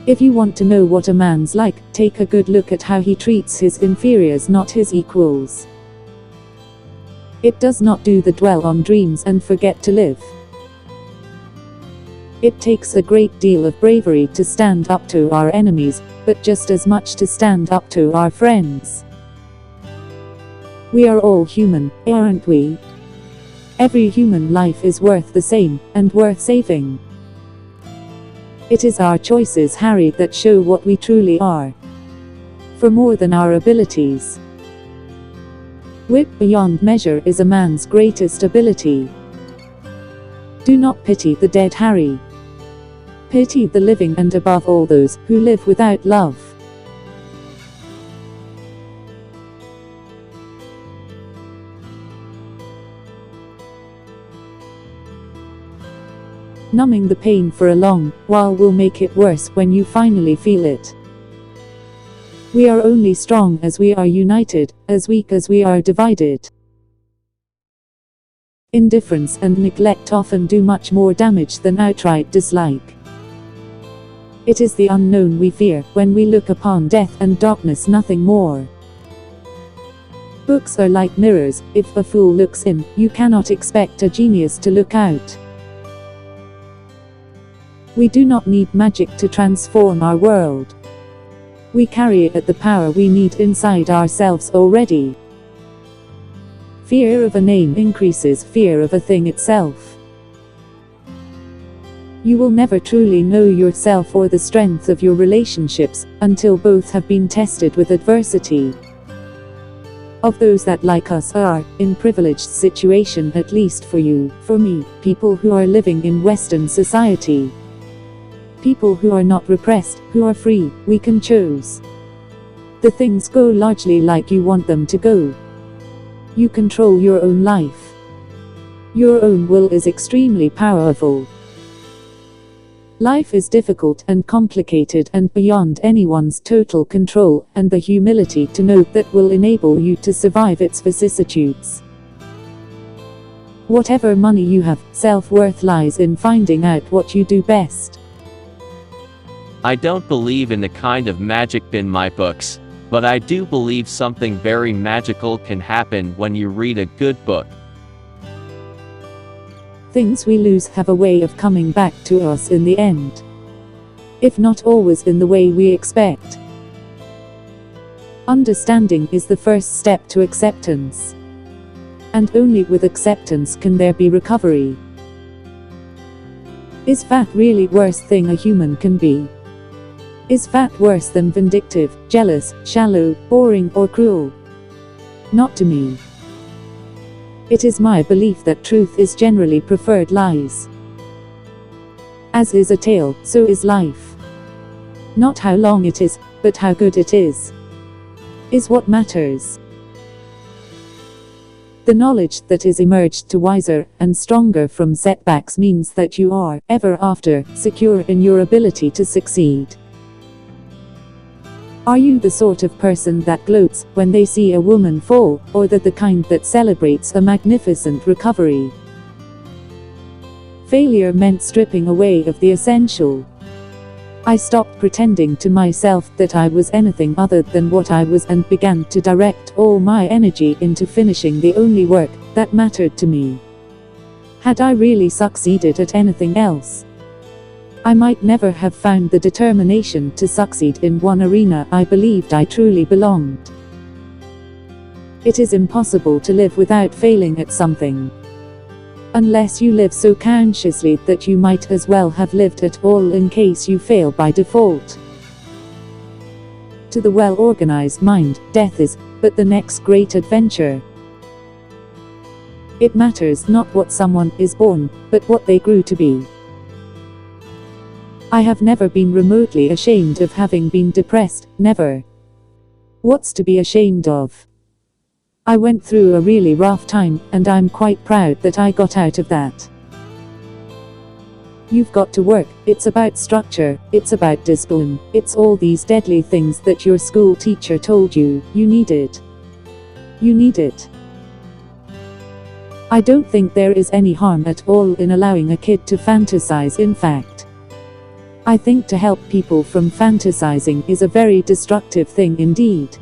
If you want to know what a man's like, take a good look at how he treats his inferiors, not his equals. It does not do the dwell on dreams and forget to live. It takes a great deal of bravery to stand up to our enemies, but just as much to stand up to our friends. We are all human, aren't we? Every human life is worth the same, and worth saving. It is our choices, Harry, that show what we truly are. For more than our abilities. Wit beyond measure is a man's greatest ability. Do not pity the dead, Harry. Pity the living, and above all those who live without love. Numbing the pain for a long while will make it worse when you finally feel it. We are only strong as we are united, as weak as we are divided. Indifference and neglect often do much more damage than outright dislike. It is the unknown we fear when we look upon death and darkness, nothing more. Books are like mirrors. If a fool looks in, you cannot expect a genius to look out. We do not need magic to transform our world. We carry the power we need inside ourselves already. Fear of a name increases fear of a thing itself. You will never truly know yourself or the strength of your relationships until both have been tested with adversity. Of those that like us are in privileged situation, at least for you, for me, people who are living in Western society. People who are not repressed, who are free, we can choose. The things go largely like you want them to go. You control your own life. Your own will is extremely powerful. Life is difficult and complicated and beyond anyone's total control, and the humility to know that will enable you to survive its vicissitudes. Whatever money you have, self-worth lies in finding out what you do best. I don't believe in the kind of magic in my books, but I do believe something very magical can happen when you read a good book. Things we lose have a way of coming back to us in the end. If not always in the way we expect. Understanding is the first step to acceptance. And only with acceptance can there be recovery. Is fat really worst thing a human can be? Is fat worse than vindictive, jealous, shallow, boring, or cruel? Not to me. It is my belief that truth is generally preferred lies. As is a tale, so is life. Not how long it is, but how good it is what matters. The knowledge that is emerged to wiser and stronger from setbacks means that you are, ever after, secure in your ability to succeed. Are you the sort of person that gloats when they see a woman fall, or the kind that celebrates a magnificent recovery? Failure meant stripping away of the essential. I stopped pretending to myself that I was anything other than what I was and began to direct all my energy into finishing the only work that mattered to me. Had I really succeeded at anything else, I might never have found the determination to succeed in one arena I believed I truly belonged. It is impossible to live without failing at something. Unless you live so consciously that you might as well have lived at all in case you fail by default. To the well-organized mind, death is but the next great adventure. It matters not what someone is born, but what they grew to be. I have never been remotely ashamed of having been depressed, never. What's to be ashamed of? I went through a really rough time, and I'm quite proud that I got out of that. You've got to work, it's about structure, it's about discipline, it's all these deadly things that your school teacher told you, you needed. You need it. I don't think there is any harm at all in allowing a kid to fantasize, in fact. I think to help people from fantasizing is a very destructive thing indeed.